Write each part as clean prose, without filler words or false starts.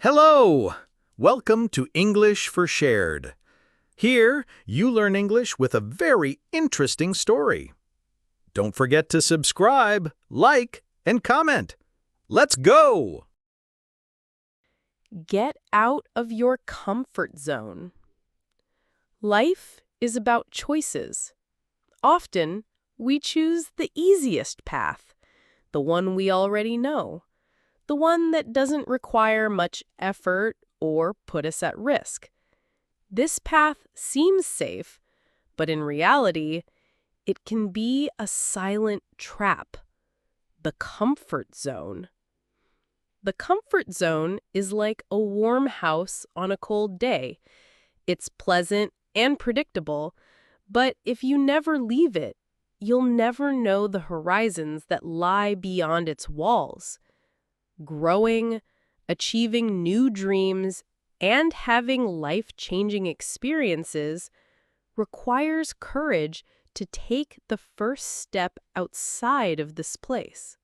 Hello! Welcome to English for Shared. Here, you learn English with a very interesting story. Don't forget to subscribe, like, and comment. Let's go! Get out of your comfort zone. Life is about choices. Often, we choose the easiest path, the one we already know, the one that doesn't require much effort or put us at risk. This path seems safe, but in reality, it can be a silent trap. The comfort zone. The comfort zone is like a warm house on a cold day. It's pleasant and predictable, but if you never leave it, you'll never know the horizons that lie beyond its walls. Growing, achieving new dreams, and having life-changing experiences requires courage to take the first step outside of this place.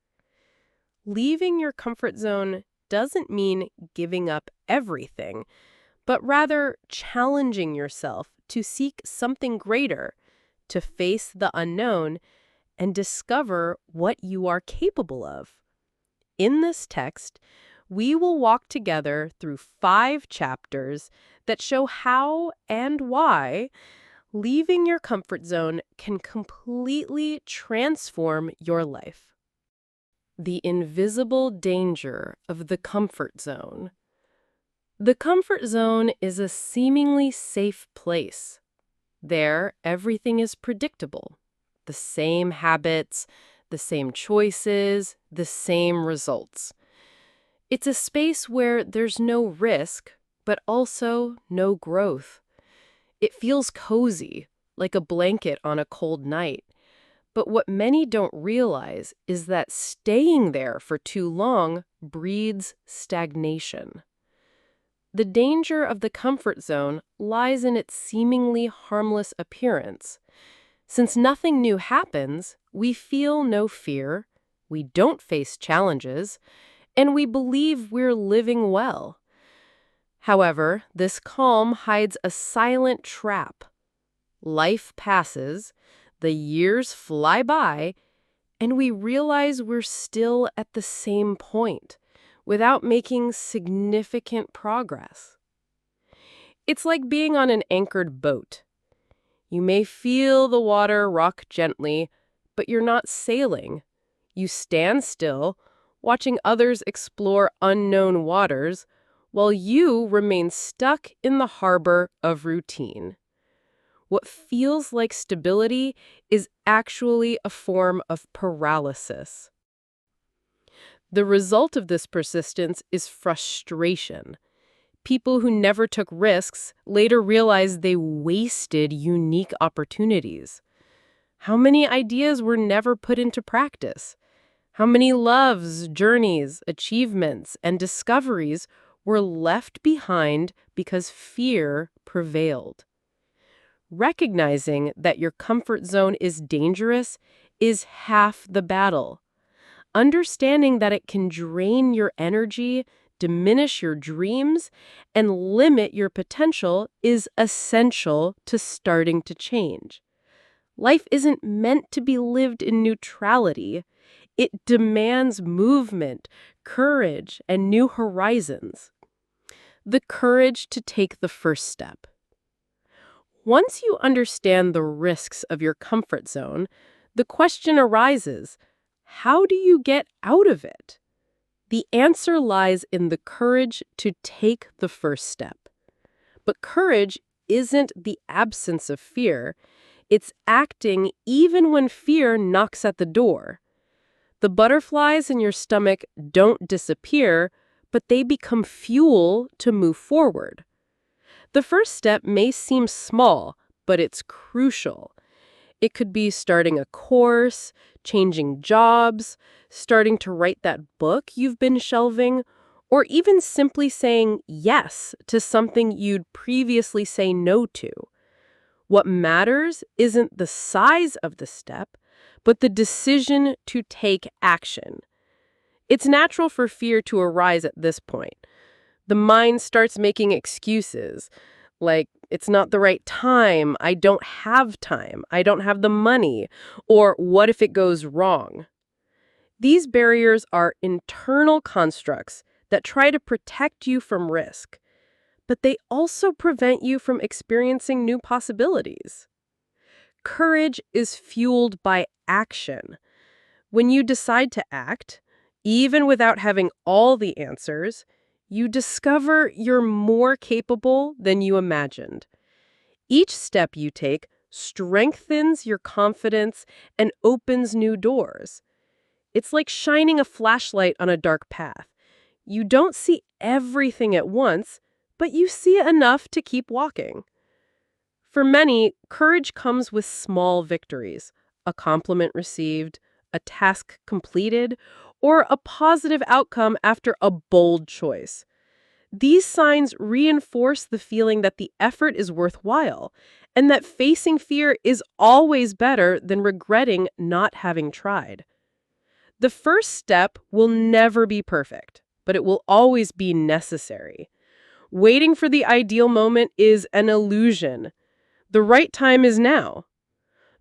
Leaving your comfort zone doesn't mean giving up everything, but rather challenging yourself to seek something greater, to face the unknown, and discover what you are capable of. In this text, we will walk together through 5 chapters that show how and why leaving your comfort zone can completely transform your life. The invisible danger of the comfort zone. The comfort zone is a seemingly safe place. There, everything is predictable. The same habits, the same choices, the same results. It's a space where there's no risk, but also no growth. It feels cozy, like a blanket on a cold night. But what many don't realize is that staying there for too long breeds stagnation. The danger of the comfort zone lies in its seemingly harmless appearance. Since nothing new happens, we feel no fear, we don't face challenges, and we believe we're living well. However, this calm hides a silent trap. Life passes, the years fly by, and we realize we're still at the same point, without making significant progress. It's like being on an anchored boat. You may feel the water rock gently, but you're not sailing. You stand still, watching others explore unknown waters, while you remain stuck in the harbor of routine. What feels like stability is actually a form of paralysis. The result of this persistence is frustration. People who never took risks later realize they wasted unique opportunities. How many ideas were never put into practice? How many loves, journeys, achievements, and discoveries were left behind because fear prevailed? Recognizing that your comfort zone is dangerous is half the battle. Understanding that it can drain your energy, diminish your dreams, and limit your potential is essential to starting to change. Life isn't meant to be lived in neutrality. It demands movement, courage, and new horizons. The courage to take the first step. Once you understand the risks of your comfort zone, the question arises, how do you get out of it? The answer lies in the courage to take the first step. But courage isn't the absence of fear. It's acting even when fear knocks at the door. The butterflies in your stomach don't disappear, but they become fuel to move forward. The first step may seem small, but it's crucial. It could be starting a course, changing jobs, starting to write that book you've been shelving, or even simply saying yes to something you'd previously say no to. What matters isn't the size of the step, but the decision to take action. It's natural for fear to arise at this point. The mind starts making excuses, like, it's not the right time, I don't have time, I don't have the money, or what if it goes wrong? These barriers are internal constructs that try to protect you from risk, but they also prevent you from experiencing new possibilities. Courage is fueled by action. When you decide to act, even without having all the answers, you discover you're more capable than you imagined. Each step you take strengthens your confidence and opens new doors. It's like shining a flashlight on a dark path. You don't see everything at once, but you see enough to keep walking. For many, courage comes with small victories, a compliment received, a task completed, or a positive outcome after a bold choice. These signs reinforce the feeling that the effort is worthwhile and that facing fear is always better than regretting not having tried. The first step will never be perfect, but it will always be necessary. Waiting for the ideal moment is an illusion. The right time is now.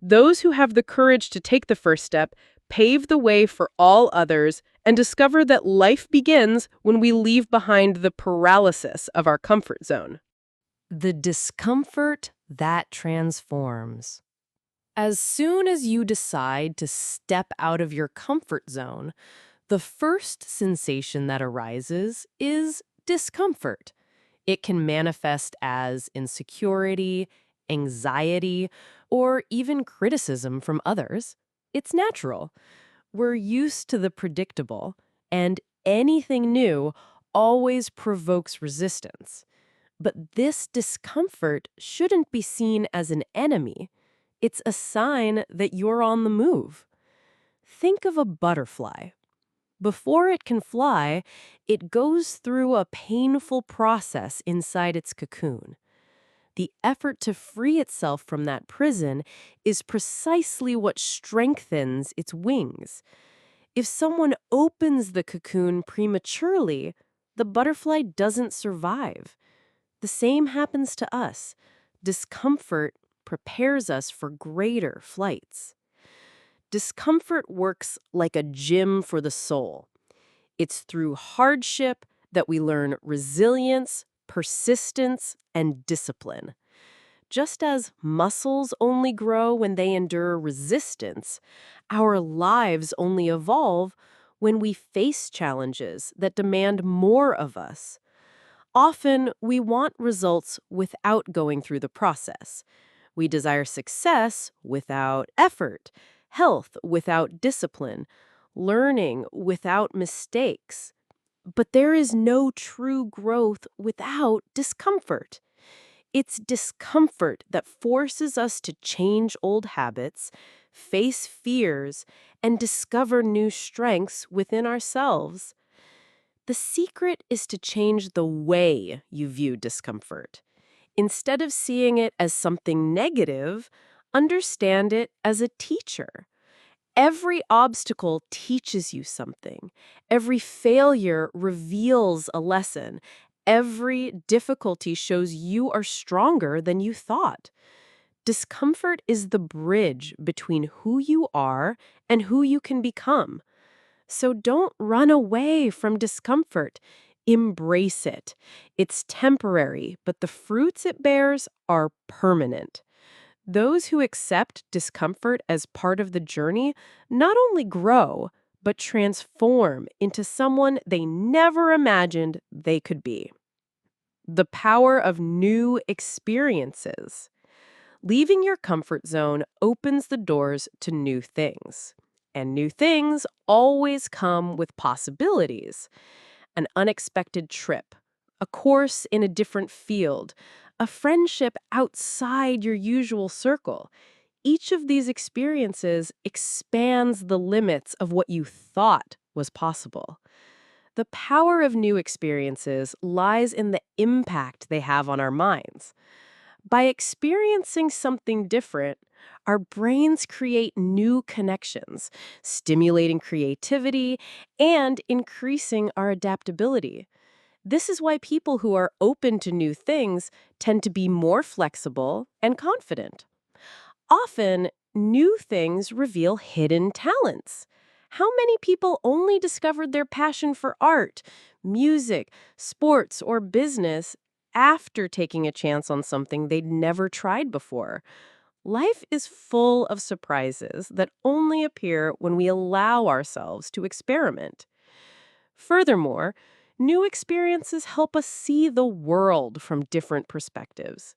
Those who have the courage to take the first step pave the way for all others and discover that life begins when we leave behind the paralysis of our comfort zone. The discomfort that transforms. As soon as you decide to step out of your comfort zone, the first sensation that arises is discomfort. It can manifest as insecurity, anxiety, or even criticism from others. It's natural. We're used to the predictable, and anything new always provokes resistance. But this discomfort shouldn't be seen as an enemy. It's a sign that you're on the move. Think of a butterfly. Before it can fly, it goes through a painful process inside its cocoon. The effort to free itself from that prison is precisely what strengthens its wings. If someone opens the cocoon prematurely, the butterfly doesn't survive. The same happens to us. Discomfort prepares us for greater flights. Discomfort works like a gym for the soul. It's through hardship that we learn resilience, persistence, and discipline. Just as muscles only grow when they endure resistance, our lives only evolve when we face challenges that demand more of us. Often, we want results without going through the process. We desire success without effort, health without discipline, learning without mistakes. But there is no true growth without discomfort. It's discomfort that forces us to change old habits, face fears, and discover new strengths within ourselves. The secret is to change the way you view discomfort. Instead of seeing it as something negative, understand it as a teacher. Every obstacle teaches you something. Every failure reveals a lesson. Every difficulty shows you are stronger than you thought. Discomfort is the bridge between who you are and who you can become. So don't run away from discomfort. Embrace it. It's temporary, but the fruits it bears are permanent. Those who accept discomfort as part of the journey not only grow, but transform into someone they never imagined they could be. The power of new experiences. Leaving your comfort zone opens the doors to new things. And new things always come with possibilities. An unexpected trip, a course in a different field, a friendship outside your usual circle. Each of these experiences expands the limits of what you thought was possible. The power of new experiences lies in the impact they have on our minds. By experiencing something different, our brains create new connections, stimulating creativity and increasing our adaptability. This is why people who are open to new things tend to be more flexible and confident. Often, new things reveal hidden talents. How many people only discovered their passion for art, music, sports, or business after taking a chance on something they'd never tried before? Life is full of surprises that only appear when we allow ourselves to experiment. Furthermore, new experiences help us see the world from different perspectives.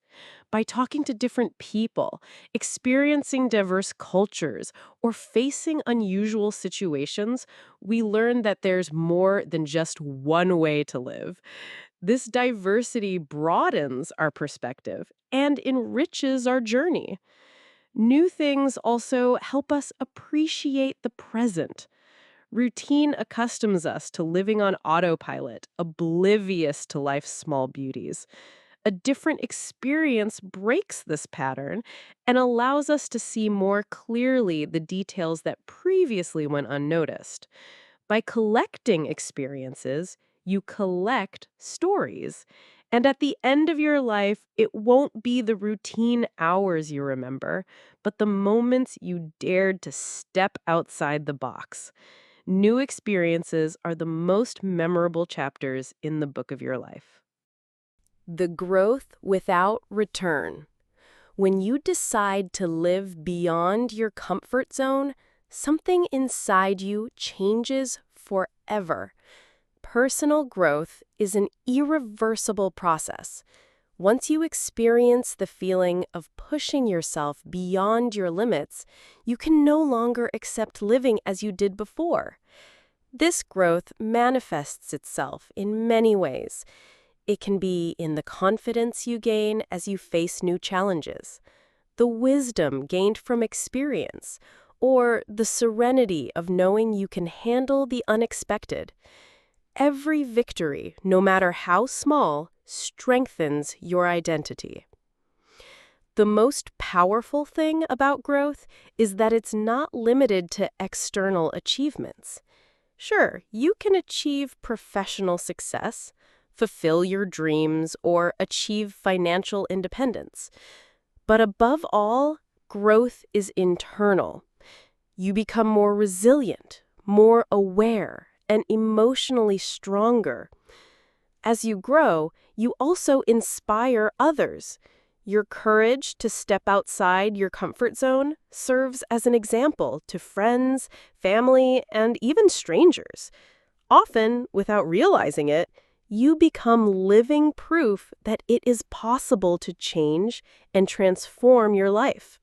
By talking to different people, experiencing diverse cultures, or facing unusual situations, we learn that there's more than just one way to live. This diversity broadens our perspective and enriches our journey. New things also help us appreciate the present. Routine accustoms us to living on autopilot, oblivious to life's small beauties. A different experience breaks this pattern and allows us to see more clearly the details that previously went unnoticed. By collecting experiences, you collect stories. And at the end of your life, it won't be the routine hours you remember, but the moments you dared to step outside the box. New experiences are the most memorable chapters in the book of your life. The growth without return. When you decide to live beyond your comfort zone, something inside you changes forever. Personal growth is an irreversible process. Once you experience the feeling of pushing yourself beyond your limits, you can no longer accept living as you did before. This growth manifests itself in many ways. It can be in the confidence you gain as you face new challenges, the wisdom gained from experience, or the serenity of knowing you can handle the unexpected. Every victory, no matter how small, strengthens your identity. The most powerful thing about growth is that it's not limited to external achievements. Sure, you can achieve professional success, fulfill your dreams, or achieve financial independence. But above all, growth is internal. You become more resilient, more aware, and emotionally stronger. As you grow, you also inspire others. Your courage to step outside your comfort zone serves as an example to friends, family, and even strangers. Often, without realizing it, you become living proof that it is possible to change and transform your life.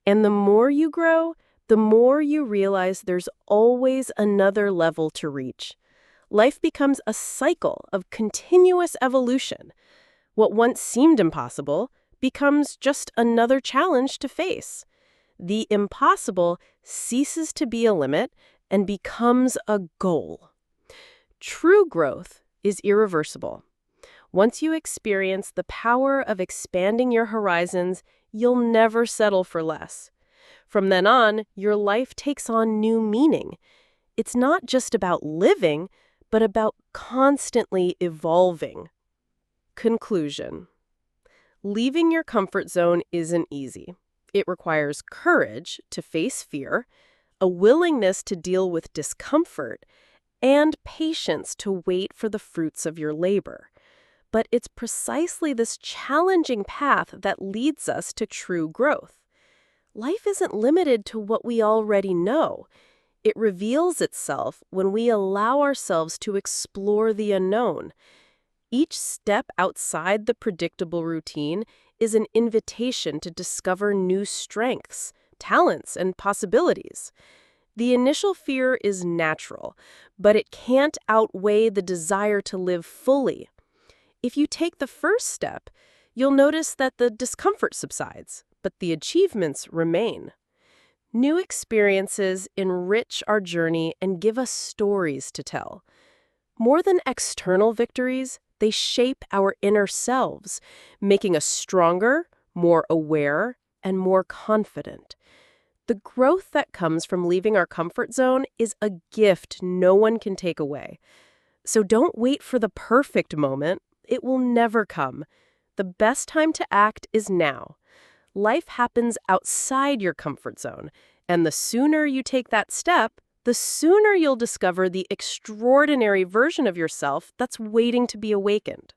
And the more you grow, the more you realize there's always another level to reach. Life becomes a cycle of continuous evolution. What once seemed impossible becomes just another challenge to face. The impossible ceases to be a limit and becomes a goal. True growth is irreversible. Once you experience the power of expanding your horizons, you'll never settle for less. From then on, your life takes on new meaning. It's not just about living, but about constantly evolving. Conclusion. Leaving your comfort zone isn't easy. It requires courage to face fear, a willingness to deal with discomfort, and patience to wait for the fruits of your labor. But it's precisely this challenging path that leads us to true growth. Life isn't limited to what we already know. It reveals itself when we allow ourselves to explore the unknown. Each step outside the predictable routine is an invitation to discover new strengths, talents, and possibilities. The initial fear is natural, but it can't outweigh the desire to live fully. If you take the first step, you'll notice that the discomfort subsides, but the achievements remain. New experiences enrich our journey and give us stories to tell. More than external victories, they shape our inner selves, making us stronger, more aware, and more confident. The growth that comes from leaving our comfort zone is a gift no one can take away. So don't wait for the perfect moment. It will never come. The best time to act is now. Life happens outside your comfort zone, and the sooner you take that step, the sooner you'll discover the extraordinary version of yourself that's waiting to be awakened.